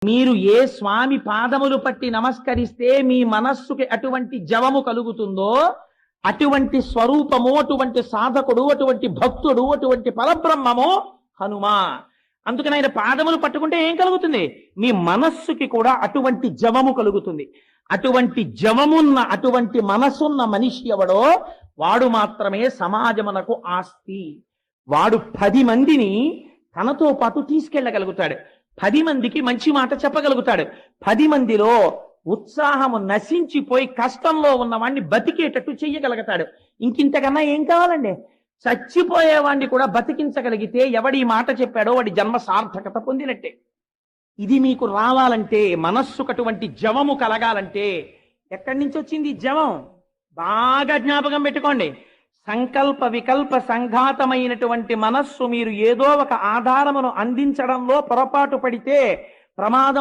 మీరు ఏ స్వామి పాదములు పట్టి నమస్కరిస్తే మీ మనస్సుకి అటువంటి జవము కలుగుతుందో, అటువంటి స్వరూపము, అటువంటి సాధకుడు, అటువంటి భక్తుడు, అటువంటి పరబ్రహ్మము హనుమా. అందుకని ఆయన పాదములు పట్టుకుంటే ఏం కలుగుతుంది? మీ మనస్సుకి కూడా అటువంటి జవము కలుగుతుంది. అటువంటి జవమున్న, అటువంటి మనసున్న మనిషి ఎవడో వాడు మాత్రమే సమాజమునకు ఆస్తి. వాడు 10 మందిని తనతో పాటు తీసుకెళ్ళగలుగుతాడు. 10 మందికి మంచి మాట చెప్పగలుగుతాడు. 10 మందిలో ఉత్సాహము నశించిపోయి కష్టంలో ఉన్నవాడిని బతికేటట్టు చెయ్యగలుగుతాడు. ఇంకింతకన్నా ఏం కావాలండి? చచ్చిపోయేవాడిని కూడా బతికించగలిగితే ఎవడి మాట చెప్పాడో వాడి జన్మ సార్థకత పొందినట్టే. ఇది మీకు రావాలంటే, మనస్సుకు అటువంటి జవము కలగాలంటే ఎక్కడి నుంచి వచ్చింది జవం? బాగా జ్ఞాపకం పెట్టుకోండి. సంకల్ప వికల్ప సంఘాతమైనటువంటి మనస్సు మీరు ఏదో ఒక ఆధారమును అందించడంలో పొరపాటు పడితే ప్రమాదం